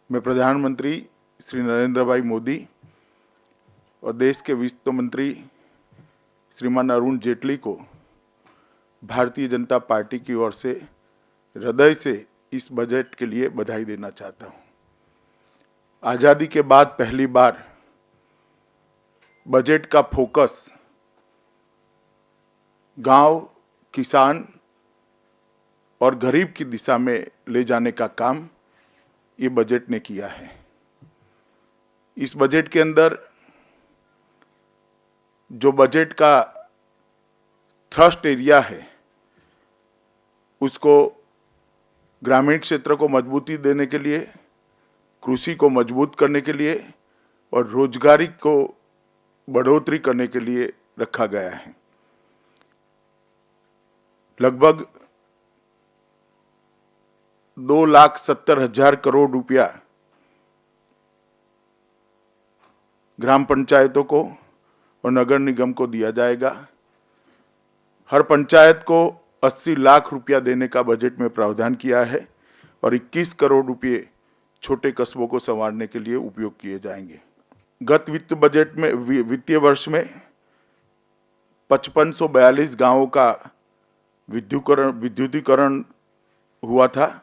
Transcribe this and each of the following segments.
मैं प्रधानमंत्री श्री नरेंद्र भाई मोदी और देश के वित्त मंत्री श्रीमान अरुण जेटली को भारतीय जनता पार्टी की ओर से हृदय से इस बजट के लिए बधाई देना चाहता हूं। आज़ादी के बाद पहली बार बजट का फोकस गांव, किसान और गरीब की दिशा में ले जाने का काम ये बजट ने किया है। इस बजट के अंदर जो बजट का थ्रस्ट एरिया है उसको ग्रामीण क्षेत्र को मजबूती देने के लिए, कृषि को मजबूत करने के लिए और रोजगारी को बढ़ोतरी करने के लिए रखा गया है। लगभग 2,70,000 करोड़ रुपया ग्राम पंचायतों को और नगर निगम को दिया जाएगा। हर पंचायत को 80 लाख रुपया देने का बजट में प्रावधान किया है और 21 करोड़ रुपये छोटे कस्बों को संवारने के लिए उपयोग किए जाएंगे। गत वित्तीय वर्ष में 5542 गांवों का विद्युतीकरण हुआ था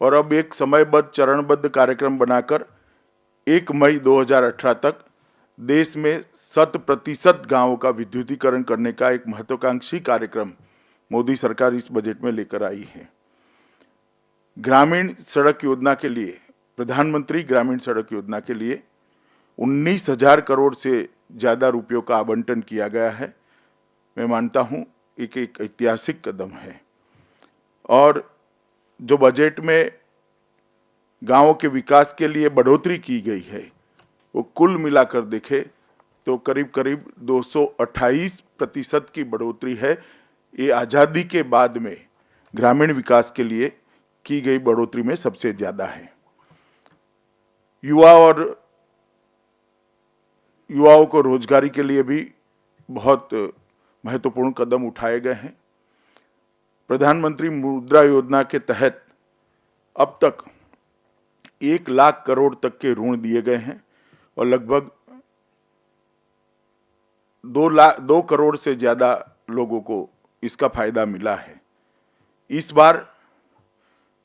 और अब एक समयबद्ध चरणबद्ध कार्यक्रम बनाकर 1 मई 2018 तक देश में 100% गांवों का विद्युतीकरण करने का एक महत्वाकांक्षी कार्यक्रम मोदी सरकार इस बजट में लेकर आई है। ग्रामीण सड़क योजना के लिए, प्रधानमंत्री ग्रामीण सड़क योजना के लिए 19,000 करोड़ से ज्यादा रुपयों का आवंटन किया गया है। मैं मानता हूं एक ऐतिहासिक कदम है। और जो बजट में गांवों के विकास के लिए बढ़ोतरी की गई है वो कुल मिलाकर देखे तो करीब 228% की बढ़ोतरी है। ये आज़ादी के बाद में ग्रामीण विकास के लिए की गई बढ़ोतरी में सबसे ज्यादा है। युवाओं को रोजगारी के लिए भी बहुत महत्वपूर्ण कदम उठाए गए हैं। प्रधानमंत्री मुद्रा योजना के तहत अब तक 1 लाख करोड़ तक के ऋण दिए गए हैं और लगभग 2 करोड़ से ज्यादा लोगों को इसका फायदा मिला है। इस बार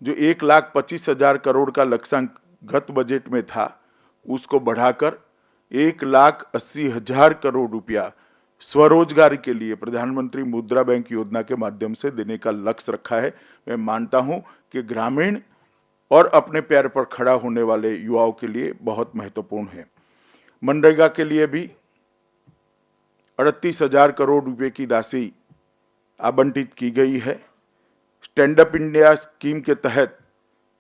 जो 1,25,000 करोड़ का लक्ष्यांक गत बजट में था उसको बढ़ाकर 1,80,000 करोड़ रुपया स्वरोजगार के लिए प्रधानमंत्री मुद्रा बैंक योजना के माध्यम से देने का लक्ष्य रखा है। मैं मानता हूं कि ग्रामीण और अपने पैर पर खड़ा होने वाले युवाओं के लिए बहुत महत्वपूर्ण है। मनरेगा के लिए भी 38,000 करोड़ रुपए की राशि आवंटित की गई है। स्टैंड अप इंडिया स्कीम के तहत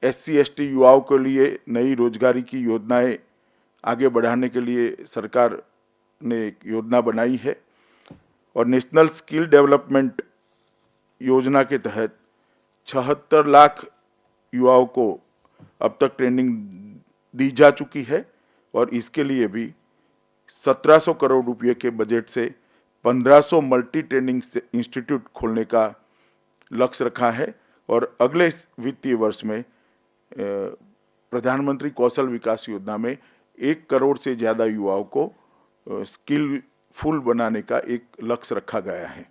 SC/ST युवाओं के लिए नई रोजगारी की योजनाएं आगे बढ़ाने के लिए सरकार ने एक योजना बनाई है और नेशनल स्किल डेवलपमेंट योजना के तहत 76 लाख युवाओं को अब तक ट्रेनिंग दी जा चुकी है और इसके लिए भी 1700 करोड़ रुपए के बजट से 1500 मल्टी ट्रेनिंग इंस्टीट्यूट खोलने का लक्ष्य रखा है और अगले वित्तीय वर्ष में प्रधानमंत्री कौशल विकास योजना में 1 करोड़ से ज्यादा युवाओं को स्किलफुल बनाने का एक लक्ष्य रखा गया है।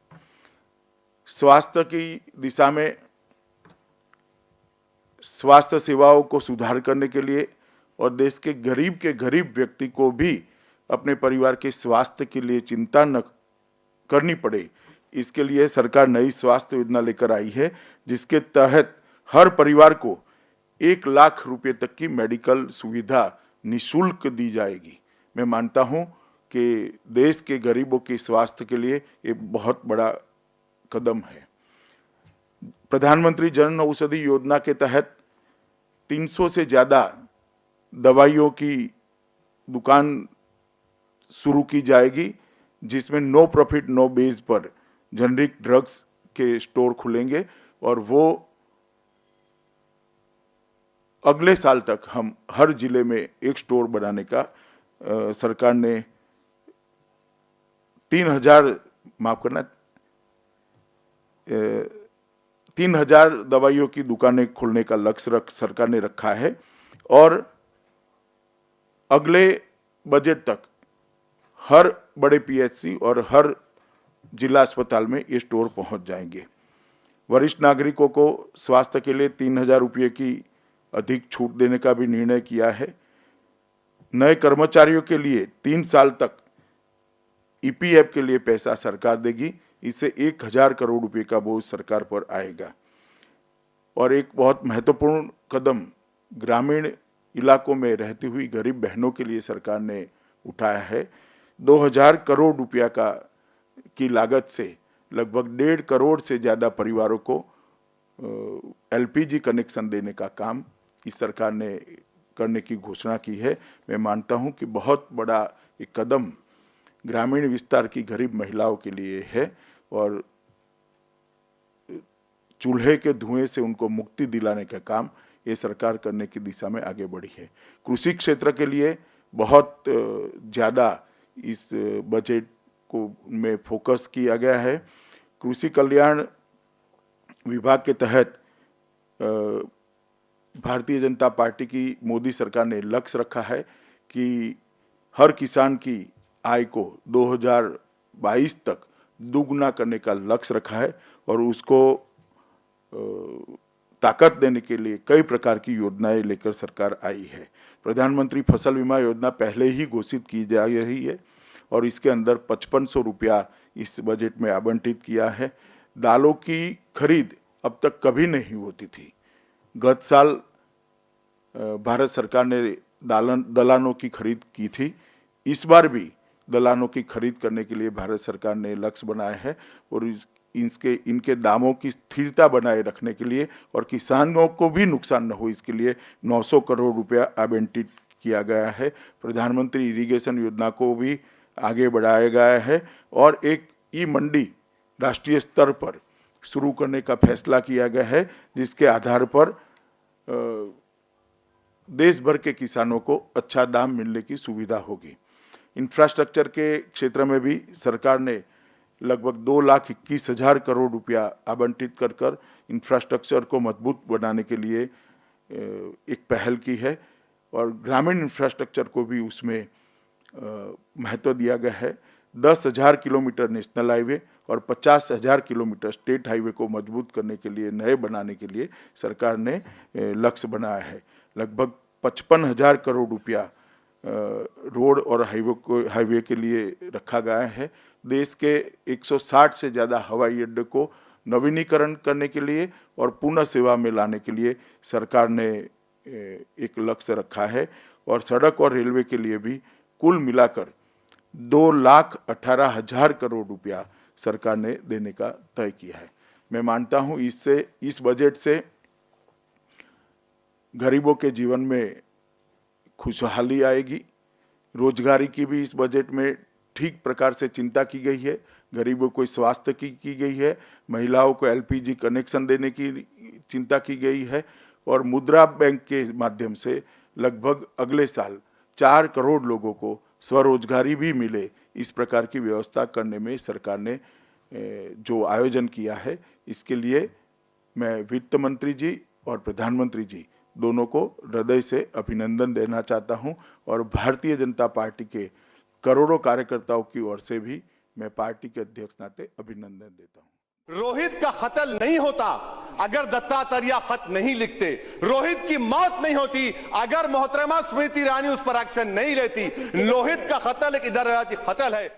स्वास्थ्य की दिशा में स्वास्थ्य सेवाओं को सुधार करने के लिए और देश के गरीब व्यक्ति को भी अपने परिवार के स्वास्थ्य के लिए चिंता न करनी पड़े, इसके लिए सरकार नई स्वास्थ्य योजना लेकर आई है जिसके तहत हर परिवार को 1 लाख रुपए तक की मेडिकल सुविधा निःशुल्क दी जाएगी। मैं मानता हूं कि देश के गरीबों के स्वास्थ्य के लिए एक बहुत बड़ा कदम है। प्रधानमंत्री जन औषधि योजना के तहत 300 से ज्यादा दवाइयों की दुकान शुरू की जाएगी जिसमें नो प्रॉफिट नो बेस पर जेनरिक ड्रग्स के स्टोर खुलेंगे और वो अगले साल तक हम हर जिले में एक स्टोर बनाने का सरकार ने 3,000 दवाइयों की दुकानें खोलने का लक्ष्य सरकार ने रखा है और अगले बजट तक हर बड़े पीएचसी और हर जिला अस्पताल में ये स्टोर पहुंच जाएंगे। वरिष्ठ नागरिकों को स्वास्थ्य के लिए 3,000 रुपये की अधिक छूट देने का भी निर्णय किया है। नए कर्मचारियों के लिए 3 साल तक ईपीएफ के लिए पैसा सरकार देगी। इससे 1,000 करोड़ रुपए का बोझ सरकार पर आएगा। और एक बहुत महत्वपूर्ण कदम ग्रामीण इलाकों में रहती हुई गरीब बहनों के लिए सरकार ने उठाया है। 2,000 करोड़ रुपया की लागत से लगभग 1.5 करोड़ से ज़्यादा परिवारों को एलपीजी कनेक्शन देने का काम इस सरकार ने करने की घोषणा की है। मैं मानता हूं कि बहुत बड़ा एक कदम ग्रामीण विस्तार की गरीब महिलाओं के लिए है और चूल्हे के धुएं से उनको मुक्ति दिलाने का काम ये सरकार करने की दिशा में आगे बढ़ी है। कृषि क्षेत्र के लिए बहुत ज़्यादा इस बजट को में फोकस किया गया है। कृषि कल्याण विभाग के तहत भारतीय जनता पार्टी की मोदी सरकार ने लक्ष्य रखा है कि हर किसान की आय को 2022 तक दुगना करने का लक्ष्य रखा है और उसको ताकत देने के लिए कई प्रकार की योजनाएं लेकर सरकार आई है। प्रधानमंत्री फसल बीमा योजना पहले ही घोषित की जा रही है और इसके अंदर 5500 रुपया इस बजट में आवंटित किया है। दालों की खरीद अब तक कभी नहीं होती थी। गत साल भारत सरकार ने दलानों की खरीद की थी। इस बार भी दलानों की खरीद करने के लिए भारत सरकार ने लक्ष्य बनाया है और इनके दामों की स्थिरता बनाए रखने के लिए और किसानों को भी नुकसान न हो इसके लिए 900 करोड़ रुपया आवंटित किया गया है। प्रधानमंत्री इरिगेशन योजना को भी आगे बढ़ाया गया है और एक ई मंडी राष्ट्रीय स्तर पर शुरू करने का फैसला किया गया है, जिसके आधार पर देश भर के किसानों को अच्छा दाम मिलने की सुविधा होगी। इंफ्रास्ट्रक्चर के क्षेत्र में भी सरकार ने लगभग 2,21,000 करोड़ रुपया आवंटित कर इंफ्रास्ट्रक्चर को मजबूत बनाने के लिए एक पहल की है और ग्रामीण इंफ्रास्ट्रक्चर को भी उसमें महत्व दिया गया है। 10,000 किलोमीटर नेशनल हाईवे और 50,000 किलोमीटर स्टेट हाईवे को मजबूत करने के लिए, नए बनाने के लिए सरकार ने लक्ष्य बनाया है। लगभग 55,000 करोड़ रुपया रोड और हाईवे के लिए रखा गया है। देश के 160 से ज़्यादा हवाई अड्डे को नवीनीकरण करने के लिए और पुनः सेवा में लाने के लिए सरकार ने एक लक्ष्य रखा है और सड़क और रेलवे के लिए भी कुल मिलाकर 2,18,000 करोड़ रुपया सरकार ने देने का तय किया है। मैं मानता हूं इस बजट से गरीबों के जीवन में खुशहाली आएगी। रोजगारी की भी इस बजट में ठीक प्रकार से चिंता की गई है। गरीबों को स्वास्थ्य की गई है। महिलाओं को एलपीजी कनेक्शन देने की चिंता की गई है और मुद्रा बैंक के माध्यम से लगभग अगले साल 4 करोड़ लोगों को स्वरोजगारी भी मिले, इस प्रकार की व्यवस्था करने में सरकार ने जो आयोजन किया है, इसके लिए मैं वित्त मंत्री जी और प्रधानमंत्री जी दोनों को हृदय से अभिनंदन देना चाहता हूं और भारतीय जनता पार्टी के करोड़ों कार्यकर्ताओं की ओर से भी मैं पार्टी के अध्यक्ष नाते अभिनंदन देता हूं। रोहित का कत्ल नहीं होता अगर दत्तात्रेय खत नहीं लिखते। रोहित की मौत नहीं होती अगर मोहतरमा स्मृति ईरानी उस पर एक्शन नहीं लेती। रोहित का कत्ल एक इधर कत्ल है।